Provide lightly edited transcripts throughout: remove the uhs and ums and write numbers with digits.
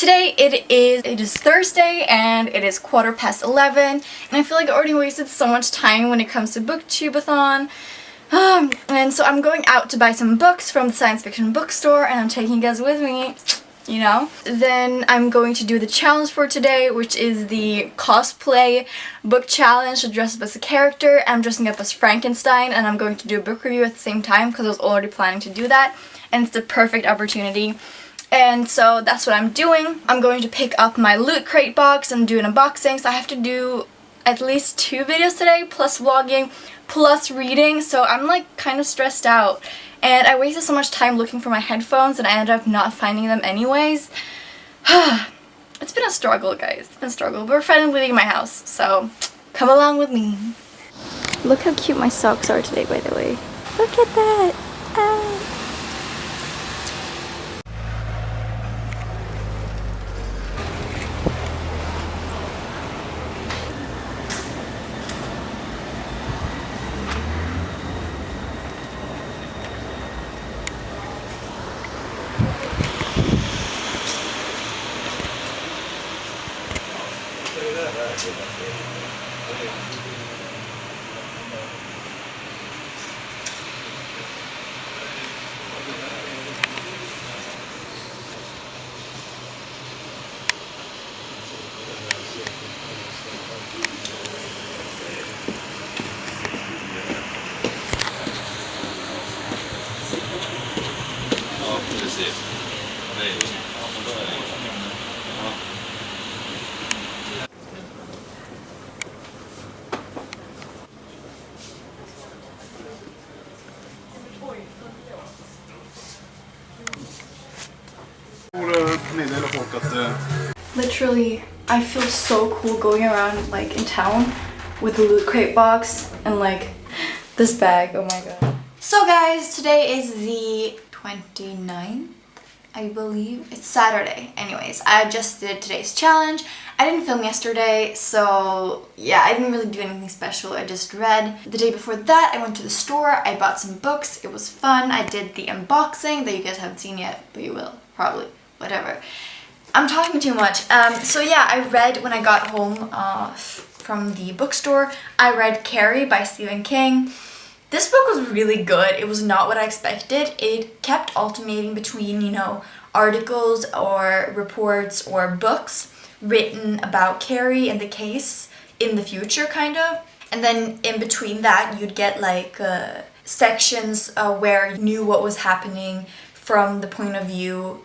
Today it is Thursday and it is 11:15 and I feel like I already wasted so much time when it comes to BookTubeAthon. And so I'm going out to buy some books from the science fiction bookstore and I'm taking you guys with me, you know. Then I'm going to do the challenge for today, which is the cosplay book challenge to dress up as a character. I'm dressing up as Frankenstein and I'm going to do a book review at the same time because I was already planning to do that and it's the perfect opportunity. And so that's what I'm doing. I'm going to pick up my Loot Crate box and do an unboxing, so I have to do at least 2 videos today, plus vlogging, plus reading, so I'm like kind of stressed out. And I wasted so much time looking for my headphones and I ended up not finding them anyways. It's been a struggle, guys. It's been a struggle, but we're finally leaving my house, so come along with me. Look how cute my socks are today, by the way. Look at that! Literally, I feel so cool going around like in town with the Loot Crate box and like this bag. Oh my god. So guys, today is the 29th, I believe. It's Saturday. Anyways, I just did today's challenge. I didn't film yesterday, so yeah, I didn't really do anything special. I just read. The day before that, I went to the store. I bought some books. It was fun. I did the unboxing that you guys haven't seen yet, but you will, probably. Whatever. I'm talking too much. So yeah, I read when I got home from the bookstore. I read Carrie by Stephen King. This book was really good. It was not what I expected. It kept alternating between, you know, articles or reports or books written about Carrie and the case in the future, kind of. And then in between that, you'd get like sections where you knew what was happening from the point of view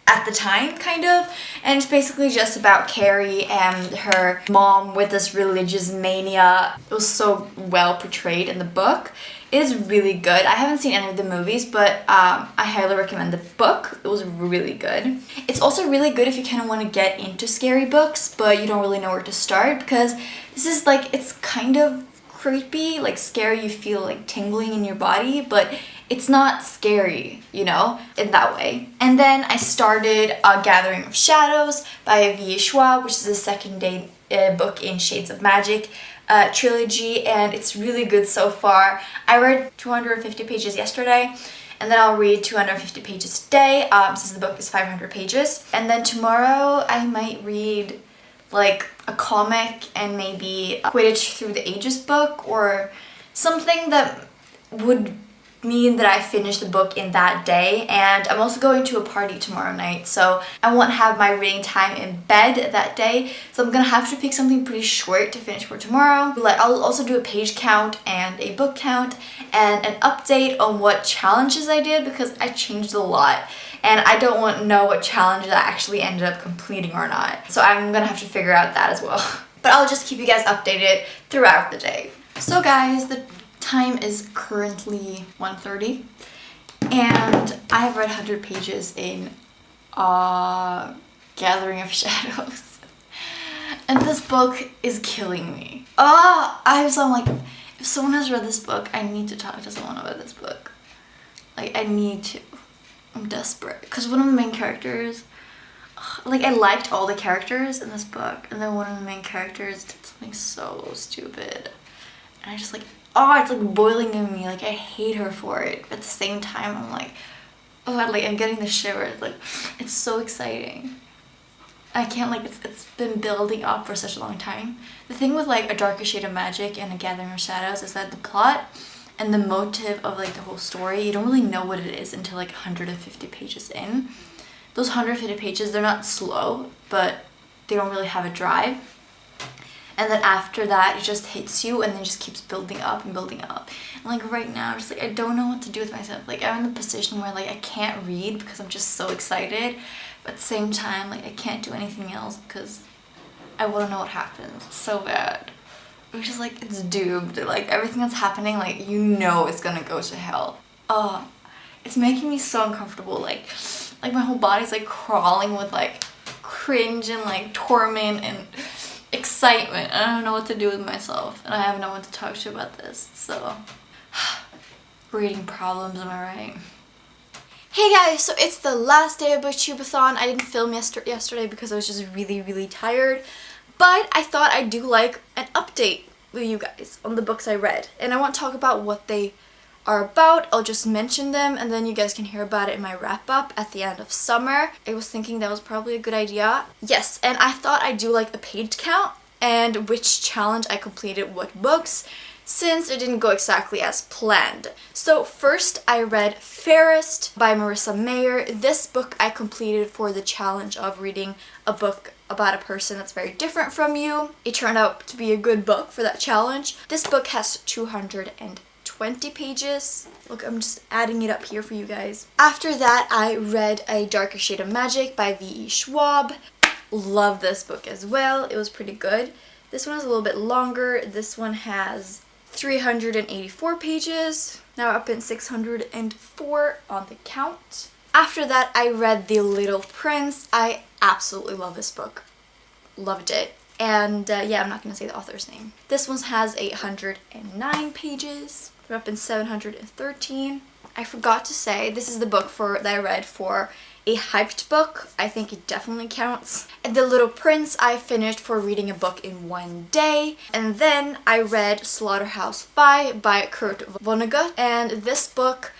at the time, kind of. And it's basically just about Carrie and her mom with this religious mania. It was so well portrayed in the book. It is really good. I haven't seen any of the movies, but I highly recommend the book. It was really good. It's also really good if you kind of want to get into scary books, but you don't really know where to start, because this is like, it's kind of creepy, like scary. You feel like tingling in your body, but it's not scary, you know, in that way. And then I started A Gathering of Shadows by V. Schwab, which is the second book in Shades of Magic trilogy, and it's really good so far. I read 250 pages yesterday, and then I'll read 250 pages today, since the book is 500 pages. And then tomorrow I might read like a comic and maybe a Quidditch Through the Ages book, or something that would mean that I finish the book in that day. And I'm also going to a party tomorrow night, so I won't have my reading time in bed that day, so I'm gonna have to pick something pretty short to finish for tomorrow. Like, I'll also do a page count and a book count and an update on what challenges I did, because I changed a lot and I don't want to know what challenges I actually ended up completing or not, so I'm gonna have to figure out that as well. But I'll just keep you guys updated throughout the day. So guys, the time is currently 1:30 and I have read 100 pages in Gathering of Shadows. And this book is killing me. I'm like, if someone has read this book, I need to talk to someone about this book. Like, I need to. I'm desperate. Because one of the main characters, like, I liked all the characters in this book, and then one of the main characters did something so stupid. And I just like, it's like boiling in me. Like, I hate her for it. But at the same time, I'm like, I'm getting the shivers. Like, it's so exciting. I can't, like, it's been building up for such a long time. The thing with like A Darker Shade of Magic and A Gathering of Shadows is that the plot and the motive of like the whole story, you don't really know what it is until like 150 pages in. Those 150 pages, they're not slow, but they don't really have a drive. And then after that, it just hits you and then just keeps building up and building up. And like right now, I'm just like, I don't know what to do with myself. Like I'm in the position where like I can't read because I'm just so excited. But at the same time, like I can't do anything else because I want to know what happens. It's so bad. It's just like, it's doomed. Like everything that's happening, like you know it's gonna go to hell. Oh, it's making me so uncomfortable. Like my whole body's like crawling with like cringe and like torment and excitement. I don't know what to do with myself, and I have no one to talk to about this. So, reading problems, am I right? Hey guys, so it's the last day of BookTubeAthon. I didn't film yesterday because I was just really tired, but I thought I'd do like an update with you guys on the books I read, and I want to talk about what they are about. I'll just mention them and then you guys can hear about it in my wrap up at the end of summer. I was thinking that was probably a good idea. Yes, and I thought I'd do like a page count and which challenge I completed what books, since it didn't go exactly as planned. So first I read Fairest by Marissa Mayer. This book I completed for the challenge of reading a book about a person that's very different from you. It turned out to be a good book for that challenge. This book has 220 pages. Look, I'm just adding it up here for you guys. After that, I read A Darker Shade of Magic by V.E. Schwab. Love this book as well. It was pretty good. This one is a little bit longer. This one has 384 pages. Now up in 604 on the count. After that, I read The Little Prince. I absolutely love this book. Loved it. And yeah, I'm not going to say the author's name. This one has 809 pages. We're up in 713. I forgot to say, this is the book that I read for a hyped book. I think it definitely counts. The Little Prince I finished for reading a book in one day. And then I read Slaughterhouse-Five by Kurt Vonnegut. And this book,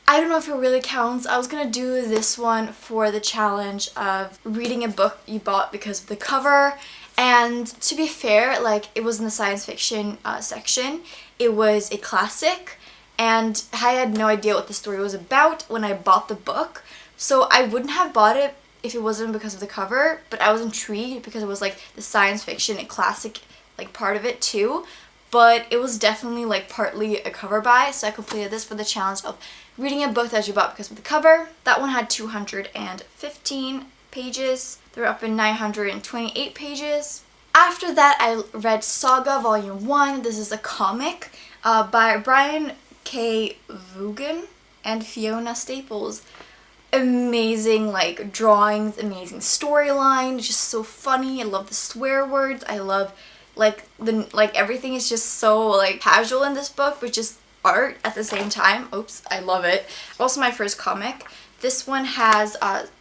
I don't know if it really counts. I was gonna do this one for the challenge of reading a book you bought because of the cover. And to be fair, like it was in the science fiction section. It was a classic and I had no idea what the story was about when I bought the book. So I wouldn't have bought it if it wasn't because of the cover, but I was intrigued because it was like the science fiction and classic like part of it too. But it was definitely like partly a cover buy, so I completed this for the challenge of reading a book that you bought because of the cover. That one had 215 pages. They're up in 928 pages. After that, I read Saga Volume 1. This is a comic by Brian K. Vaughan and Fiona Staples. Amazing like drawings, amazing storyline, just so funny. I love the swear words. I love like everything is just so like casual in this book, but just art at the same time. Oops, I love it. Also my first comic. This one has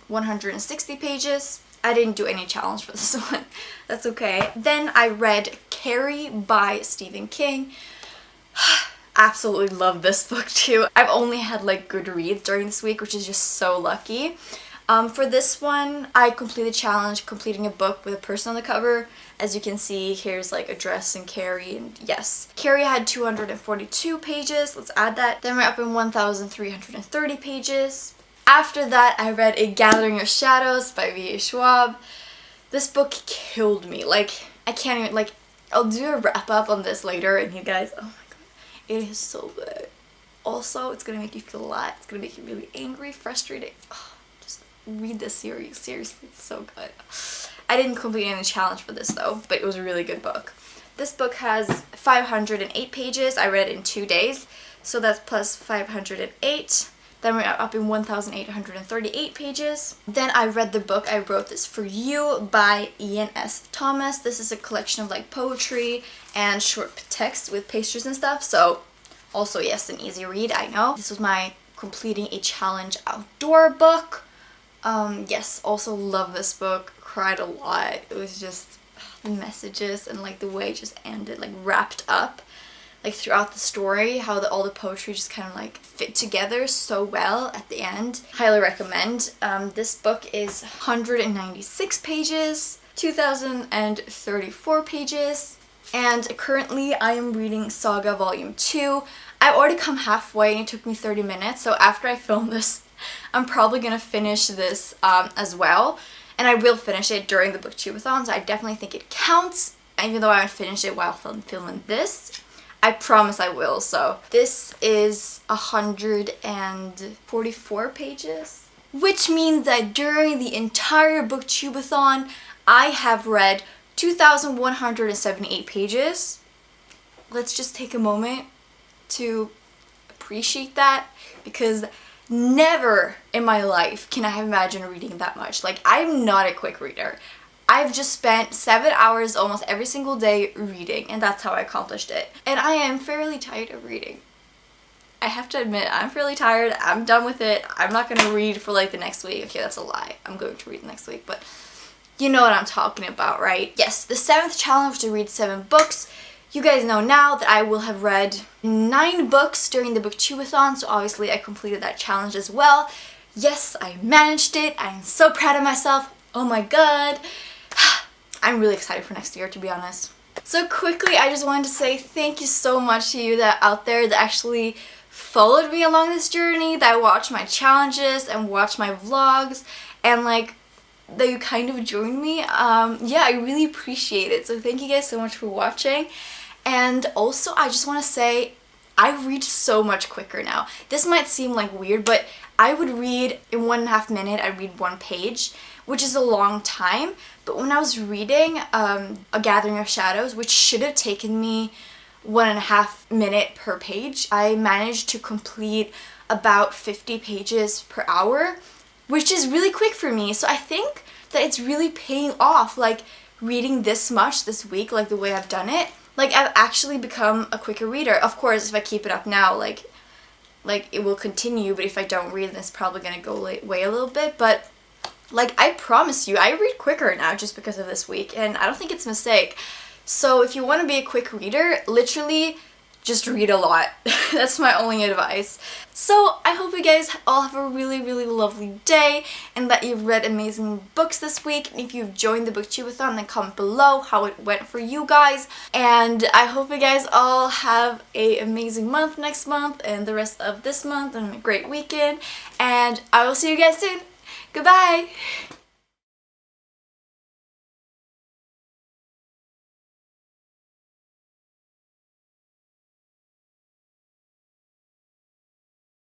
160 pages. I didn't do any challenge for this one. That's okay. Then I read Carrie by Stephen King. Absolutely love this book too. I've only had like good reads during this week, which is just so lucky. For this one, I completed the challenge, completing a book with a person on the cover. As you can see, here's like a dress and Carrie, and yes. Carrie had 242 pages. Let's add that. Then we're up in 1,330 pages. After that, I read A Gathering of Shadows by V.E. Schwab. This book killed me. Like, I can't even, like, I'll do a wrap up on this later, and you guys, oh my god. It is so good. Also, it's gonna make you feel a lot. It's gonna make you really angry, frustrated. Oh, just read this series. Seriously, it's so good. I didn't complete any challenge for this though, but it was a really good book. This book has 508 pages. I read it in 2 days, so that's plus 508. Then we're up in 1,838 pages. Then I read the book I Wrote This For You by Ian S. Thomas. This is a collection of like poetry and short text with pastries and stuff. So also, yes, an easy read, I know. This was my completing a challenge outdoor book. Yes, also love this book. Cried a lot. It was just the messages and like the way it just ended, like wrapped up. like throughout the story, how all the poetry just kind of like fit together so well at the end. Highly recommend. This book is 196 pages, 2034 pages, and currently I am reading Saga Volume 2. I've already come halfway and it took me 30 minutes, so after I film this, I'm probably gonna finish this as well. And I will finish it during the BookTubeAthon, so I definitely think it counts. Even though I haven't finished it while filming this, I promise I will. So this is 144 pages, which means that during the entire BookTubeAthon, I have read 2,178 pages. Let's just take a moment to appreciate that, because never in my life can I have imagined reading that much. Like, I'm not a quick reader. I've just spent 7 hours almost every single day reading, and that's how I accomplished it. And I am fairly tired of reading. I have to admit, I'm fairly tired. I'm done with it. I'm not gonna read for like the next week. Okay, that's a lie. I'm going to read next week, but you know what I'm talking about, right? Yes, the 7th challenge to read 7 books. You guys know now that I will have read 9 books during the BookTubeAthon, so obviously I completed that challenge as well. Yes, I managed it. I'm so proud of myself. Oh my god. I'm really excited for next year, to be honest. So quickly, I just wanted to say thank you so much to you that out there that actually followed me along this journey, that watched my challenges and watched my vlogs, and like that you kind of joined me. Yeah, I really appreciate it. So thank you guys so much for watching. And also, I just want to say I read so much quicker now. This might seem like weird, but I would read in 1.5 minutes, I'd read 1 page, which is a long time. But when I was reading A Gathering of Shadows, which should have taken me 1.5 minutes per page, I managed to complete about 50 pages per hour, which is really quick for me. So I think that it's really paying off, like reading this much this week, like the way I've done it. Like, I've actually become a quicker reader. Of course, if I keep it up now, like it will continue, but if I don't read, then it's probably gonna go away a little bit. But like, I promise you, I read quicker now just because of this week, and I don't think it's a mistake. So if you want to be a quick reader, literally just read a lot. That's my only advice. So I hope you guys all have a really, really lovely day, and that you've read amazing books this week. And if you've joined the BookTubeAthon, then comment below how it went for you guys. And I hope you guys all have an amazing month next month, and the rest of this month, and a great weekend. And I will see you guys soon. Goodbye!